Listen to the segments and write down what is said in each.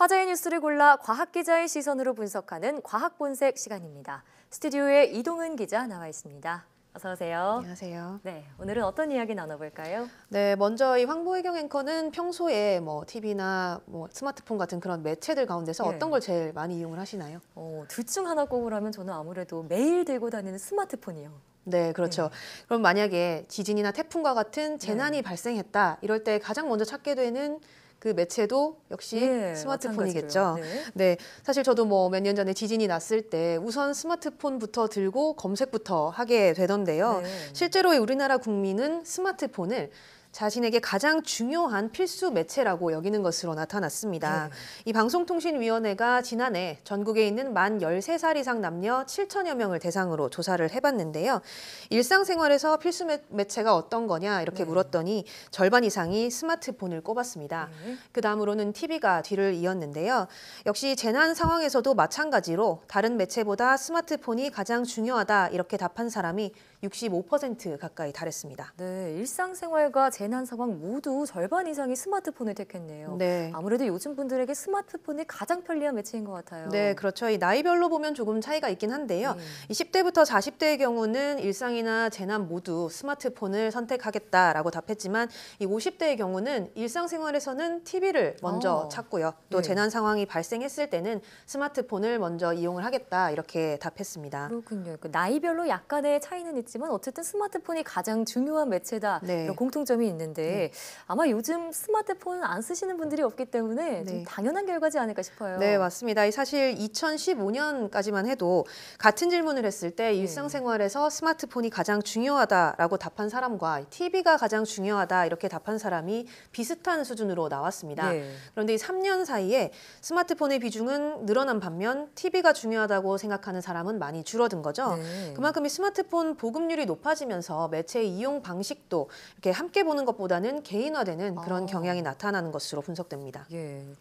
화제의 뉴스를 골라 과학 기자의 시선으로 분석하는 과학 본색 시간입니다. 스튜디오에 이동은 기자 나와 있습니다. 어서 오세요. 안녕하세요. 네, 오늘은 어떤 이야기 나눠볼까요? 네, 먼저 이 황보혜경 앵커는 평소에 TV나 스마트폰 같은 그런 매체들 가운데서 어떤 걸 제일 많이 이용을 하시나요? 둘 중 하나 꼽으라면 저는 아무래도 매일 들고 다니는 스마트폰이요. 네, 그렇죠. 그럼 만약에 지진이나 태풍과 같은 재난이 발생했다, 이럴 때 가장 먼저 찾게 되는 그 매체도 역시 스마트폰이겠죠. 네, 사실 저도 몇 년 전에 지진이 났을 때 우선 스마트폰부터 들고 검색부터 하게 되던데요. 실제로 우리나라 국민은 스마트폰을 자신에게 가장 중요한 필수 매체라고 여기는 것으로 나타났습니다. 이 방송통신위원회가 지난해 전국에 있는 만 13살 이상 남녀 7천여 명을 대상으로 조사를 해봤는데요. 일상생활에서 필수 매체가 어떤 거냐 이렇게 물었더니 절반 이상이 스마트폰을 꼽았습니다. 그 다음으로는 TV가 뒤를 이었는데요. 역시 재난 상황에서도 마찬가지로 다른 매체보다 스마트폰이 가장 중요하다 이렇게 답한 사람이 65% 가까이 달했습니다. 네, 일상생활과 재난 상황 모두 절반 이상이 스마트폰을 택했네요. 네. 아무래도 요즘 분들에게 스마트폰이 가장 편리한 매체인 것 같아요. 네, 그렇죠. 이 나이별로 보면 조금 차이가 있긴 한데요. 이 10대부터 40대의 경우는 일상이나 재난 모두 스마트폰을 선택하겠다라고 답했지만 이 50대의 경우는 일상생활에서는 TV를 먼저 찾고요. 또 재난 상황이 발생했을 때는 스마트폰을 먼저 이용을 하겠다 이렇게 답했습니다. 그렇군요. 나이별로 약간의 차이는 있지만 어쨌든 스마트폰이 가장 중요한 매체다 이런 공통점이 있는데 아마 요즘 스마트폰 안 쓰시는 분들이 없기 때문에 좀 당연한 결과지 않을까 싶어요. 네, 맞습니다. 사실 2015년까지만 해도 같은 질문을 했을 때 일상생활에서 스마트폰이 가장 중요하다라고 답한 사람과 TV가 가장 중요하다 이렇게 답한 사람이 비슷한 수준으로 나왔습니다. 그런데 이 3년 사이에 스마트폰의 비중은 늘어난 반면 TV가 중요하다고 생각하는 사람은 많이 줄어든 거죠. 그만큼 이 스마트폰 보급률이 높아지면서 매체의 이용 방식도 이렇게 함께 보는 것보다는 개인화되는 그런 경향이 나타나는 것으로 분석됩니다.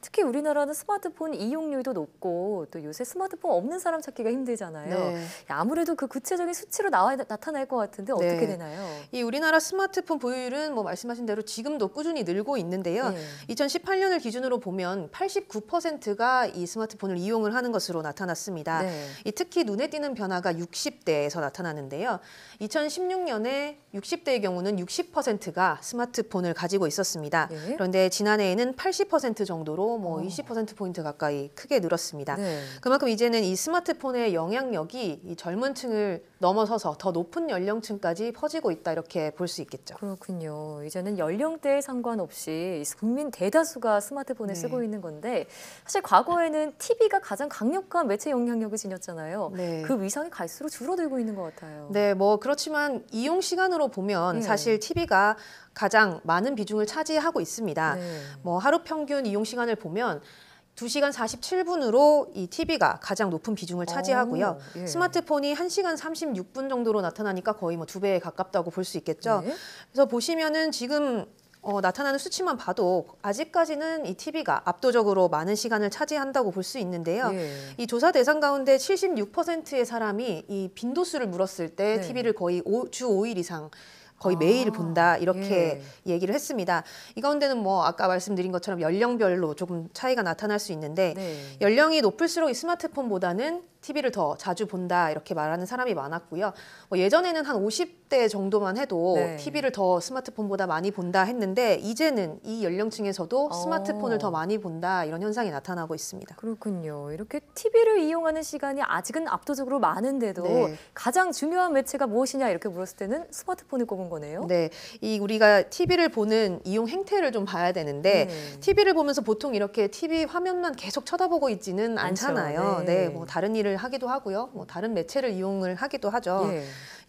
특히 우리나라는 스마트폰 이용률도 높고 또 요새 스마트폰 없는 사람 찾기가 힘들잖아요. 아무래도 그 구체적인 수치로 나타날 것 같은데 어떻게 되나요? 이 우리나라 스마트폰 보유율은 말씀하신 대로 지금도 꾸준히 늘고 있는데요. 2018년을 기준으로 보면 89%가 이 스마트폰을 이용을 하는 것으로 나타났습니다. 특히 눈에 띄는 변화가 60대에서 나타나는데요. 2016년에 60대의 경우는 60%가 스마트폰을 가지고 있었습니다. 그런데 지난해에는 80% 정도로 20%포인트 가까이 크게 늘었습니다. 그만큼 이제는 이 스마트폰의 영향력이 이 젊은 층을 넘어서서 더 높은 연령층까지 퍼지고 있다 이렇게 볼 수 있겠죠. 그렇군요. 이제는 연령대에 상관없이 국민 대다수가 스마트폰을 쓰고 있는 건데 사실 과거에는 TV가 가장 강력한 매체 영향력을 지녔잖아요. 그 위상이 갈수록 줄어들고 있는 것 같아요. 네, 그렇지만 이용 시간으로 보면 사실 TV가 가장 많은 비중을 차지하고 있습니다. 하루 평균 이용 시간을 보면 2시간 47분으로 이 TV가 가장 높은 비중을 차지하고요. 스마트폰이 1시간 36분 정도로 나타나니까 거의 2배에 가깝다고 볼 수 있겠죠. 그래서 보시면은 지금 나타나는 수치만 봐도 아직까지는 이 TV가 압도적으로 많은 시간을 차지한다고 볼 수 있는데요. 이 조사 대상 가운데 76%의 사람이 이 빈도수를 물었을 때 TV를 거의 주 5일 이상 거의 매일 본다 이렇게 얘기를 했습니다. 이 가운데는 아까 말씀드린 것처럼 연령별로 조금 차이가 나타날 수 있는데 연령이 높을수록 이 스마트폰보다는 TV를 더 자주 본다 이렇게 말하는 사람이 많았고요. 예전에는 한 50대 정도만 해도 TV를 더 스마트폰보다 많이 본다 했는데 이제는 이 연령층에서도 스마트폰을 더 많이 본다 이런 현상이 나타나고 있습니다. 그렇군요. 이렇게 TV를 이용하는 시간이 아직은 압도적으로 많은데도 가장 중요한 매체가 무엇이냐 이렇게 물었을 때는 스마트폰을 꼽은 거네요. 네, 우리가 TV를 보는 이용 행태를 좀 봐야 되는데 TV를 보면서 보통 이렇게 TV 화면만 계속 쳐다보고 있지는 않잖아요. 다른 일을 하기도 하고요. 다른 매체를 이용을 하기도 하죠.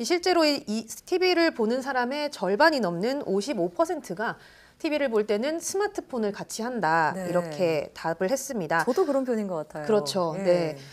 실제로 이 TV를 보는 사람의 절반이 넘는 55%가 TV를 볼 때는 스마트폰을 같이 한다 이렇게 답을 했습니다. 저도 그런 편인 것 같아요. 그렇죠.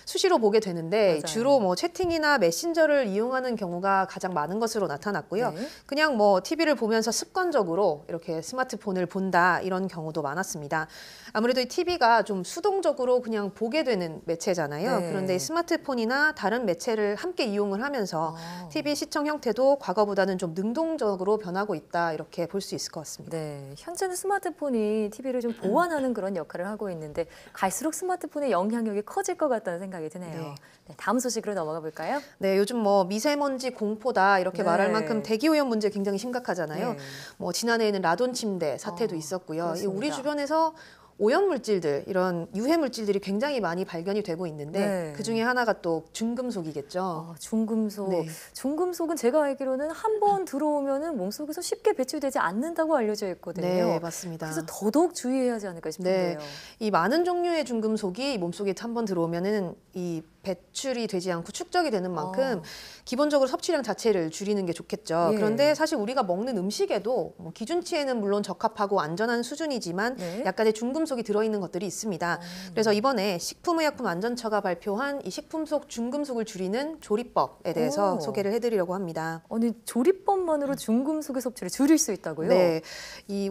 수시로 보게 되는데 주로 채팅이나 메신저를 이용하는 경우가 가장 많은 것으로 나타났고요. 그냥 TV를 보면서 습관적으로 이렇게 스마트폰을 본다 이런 경우도 많았습니다. 아무래도 이 TV가 좀 수동적으로 그냥 보게 되는 매체잖아요. 그런데 스마트폰이나 다른 매체를 함께 이용을 하면서 TV 시청 형태도 과거보다는 좀 능동적으로 변하고 있다 이렇게 볼 수 있을 것 같습니다. 현재는 스마트폰이 TV를 좀 보완하는 그런 역할을 하고 있는데 갈수록 스마트폰의 영향력이 커질 것 같다는 생각이 드네요. 네, 다음 소식으로 넘어가 볼까요? 네, 요즘 뭐 미세먼지 공포다 이렇게 말할 만큼 대기오염 문제 굉장히 심각하잖아요. 뭐 지난해에는 라돈 침대 사태도 있었고요. 우리 주변에서 오염 물질들, 이런 유해 물질들이 굉장히 많이 발견이 되고 있는데 그 중에 하나가 또 중금속이겠죠. 중금속. 중금속은 제가 알기로는 한 번 들어오면은 몸속에서 쉽게 배출되지 않는다고 알려져 있거든요. 네, 맞습니다. 그래서 더더욱 주의해야 하지 않을까 싶은데요. 이 많은 종류의 중금속이 몸속에 한 번 들어오면은 이 배출이 되지 않고 축적이 되는 만큼 기본적으로 섭취량 자체를 줄이는 게 좋겠죠. 그런데 사실 우리가 먹는 음식에도 뭐 기준치에는 물론 적합하고 안전한 수준이지만 약간의 중금속이 들어있는 것들이 있습니다. 그래서 이번에 식품의약품안전처가 발표한 이 식품 속 중금속을 줄이는 조리법에 대해서 소개를 해드리려고 합니다. 아니, 조리법만으로 중금속의 섭취를 줄일 수 있다고요? 네,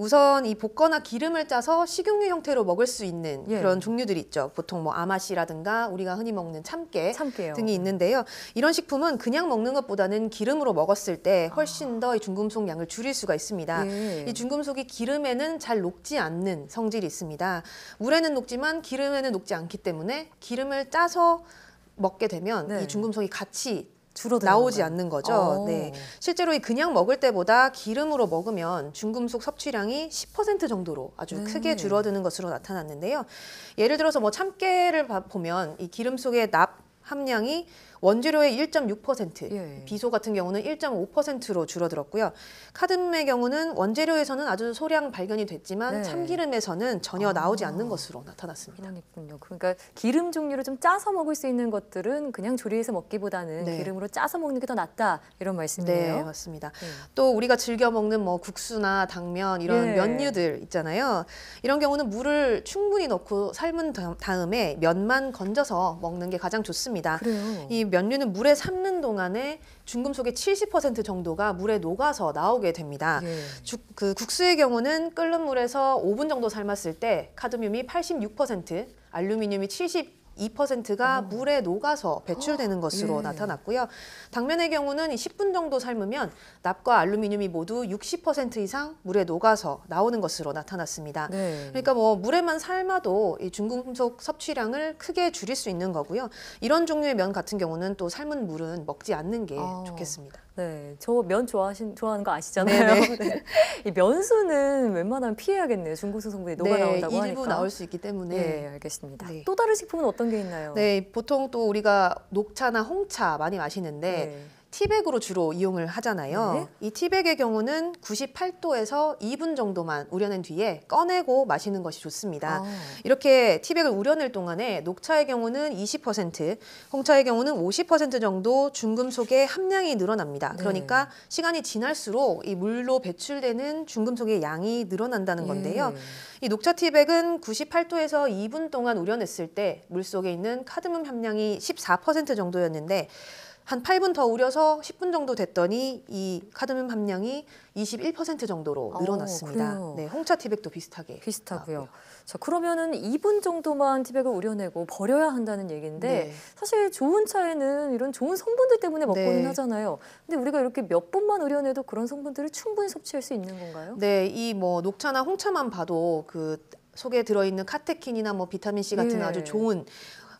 우선 이 볶거나 기름을 짜서 식용유 형태로 먹을 수 있는 그런 종류들이 있죠. 보통 뭐 아마씨라든가 우리가 흔히 먹는 참깨 등이 있는데요. 이런 식품은 그냥 먹는 것보다는 기름으로 먹었을 때 훨씬 더 이 중금속 양을 줄일 수가 있습니다. 이 중금속이 기름에는 잘 녹지 않는 성질이 있습니다. 물에는 녹지만 기름에는 녹지 않기 때문에 기름을 짜서 먹게 되면 이 중금속이 같이 나오지 않는 거죠. 실제로 그냥 먹을 때보다 기름으로 먹으면 중금속 섭취량이 10% 정도로 아주 크게 줄어드는 것으로 나타났는데요. 예를 들어서 뭐 참깨를 보면 이 기름 속의 납 함량이 원재료의 1.6%, 비소 같은 경우는 1.5%로 줄어들었고요. 카드뮴의 경우는 원재료에서는 아주 소량 발견이 됐지만 참기름에서는 전혀 나오지 않는 것으로 나타났습니다. 그러니까 기름 종류를 좀 짜서 먹을 수 있는 것들은 그냥 조리해서 먹기보다는 기름으로 짜서 먹는 게 더 낫다 이런 말씀이네요. 네, 맞습니다. 또 우리가 즐겨 먹는 뭐 국수나 당면 이런 면류들 있잖아요. 이런 경우는 물을 충분히 넣고 삶은 다음에 면만 건져서 먹는 게 가장 좋습니다. 이 면류는 물에 삶는 동안에 중금속의 70% 정도가 물에 녹아서 나오게 됩니다. 그 국수의 경우는 끓는 물에서 5분 정도 삶았을 때 카드뮴이 86%, 알루미늄이 2%가 물에 녹아서 배출되는 것으로 나타났고요. 당면의 경우는 10분 정도 삶으면 납과 알루미늄이 모두 60% 이상 물에 녹아서 나오는 것으로 나타났습니다. 그러니까 뭐 물에만 삶아도 이 중금속 섭취량을 크게 줄일 수 있는 거고요. 이런 종류의 면 같은 경우는 또 삶은 물은 먹지 않는 게 좋겠습니다. 네, 저 면 좋아하는 거 아시잖아요. 이 면수는 웬만하면 피해야겠네요. 중금속 성분이 녹아 나온다고 하니까. 일부 나올 수 있기 때문에. 네, 알겠습니다. 또 다른 식품은 어떤 게 있나요? 네, 보통 또 우리가 녹차나 홍차 많이 마시는데 티백으로 주로 이용을 하잖아요. 이 티백의 경우는 98도에서 2분 정도만 우려낸 뒤에 꺼내고 마시는 것이 좋습니다. 이렇게 티백을 우려낼 동안에 녹차의 경우는 20%, 홍차의 경우는 50% 정도 중금속의 함량이 늘어납니다. 그러니까 시간이 지날수록 이 물로 배출되는 중금속의 양이 늘어난다는 건데요. 이 녹차 티백은 98도에서 2분 동안 우려냈을 때 물속에 있는 카드뮴 함량이 14% 정도였는데 한 8분 더 우려서 10분 정도 됐더니 이 카드뮴 함량이 21% 정도로 늘어났습니다. 홍차 티백도 비슷하고요. 자, 그러면은 2분 정도만 티백을 우려내고 버려야 한다는 얘기인데 사실 좋은 차에는 이런 좋은 성분들 때문에 먹고는 하잖아요. 근데 우리가 이렇게 몇 분만 우려내도 그런 성분들을 충분히 섭취할 수 있는 건가요? 네, 이 뭐 녹차나 홍차만 봐도 그 속에 들어있는 카테킨이나 뭐 비타민 C 같은 아주 좋은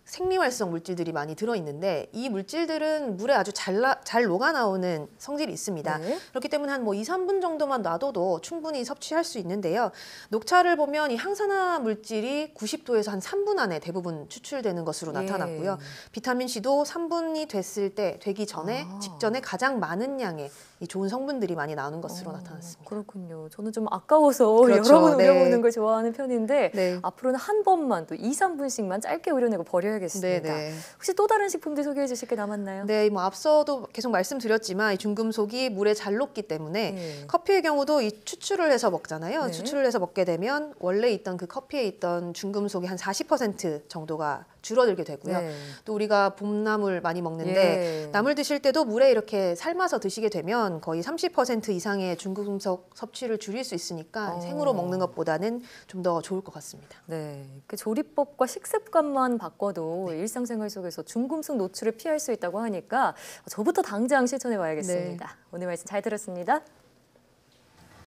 생리활성 물질들이 많이 들어있는데 이 물질들은 물에 아주 잘 녹아나오는 성질이 있습니다. 그렇기 때문에 한 뭐 2, 3분 정도만 놔둬도 충분히 섭취할 수 있는데요. 녹차를 보면 이 항산화 물질이 90도에서 한 3분 안에 대부분 추출되는 것으로 나타났고요. 비타민C도 3분이 되기 전에 직전에 가장 많은 양의 이 좋은 성분들이 많이 나오는 것으로 나타났습니다. 그렇군요. 저는 좀 아까워서 여러 번 우려먹는 걸 좋아하는 편인데 앞으로는 한 번만 또 2, 3분씩만 짧게 우려내고 버려야겠습니다. 혹시 또 다른 식품들 소개해 주실 게 남았나요? 네, 뭐 앞서도 계속 말씀드렸지만 이 중금속이 물에 잘 녹기 때문에 커피의 경우도 이 추출을 해서 먹잖아요. 추출을 해서 먹게 되면 원래 있던 그 커피에 있던 중금속이 한 40% 정도가 줄어들게 되고요. 또 우리가 봄나물 많이 먹는데 나물 드실 때도 물에 이렇게 삶아서 드시게 되면 거의 30% 이상의 중금속 섭취를 줄일 수 있으니까 생으로 먹는 것보다는 좀 더 좋을 것 같습니다. 그 조리법과 식습관만 바꿔도 일상생활 속에서 중금속 노출을 피할 수 있다고 하니까 저부터 당장 실천해 봐야겠습니다. 오늘 말씀 잘 들었습니다.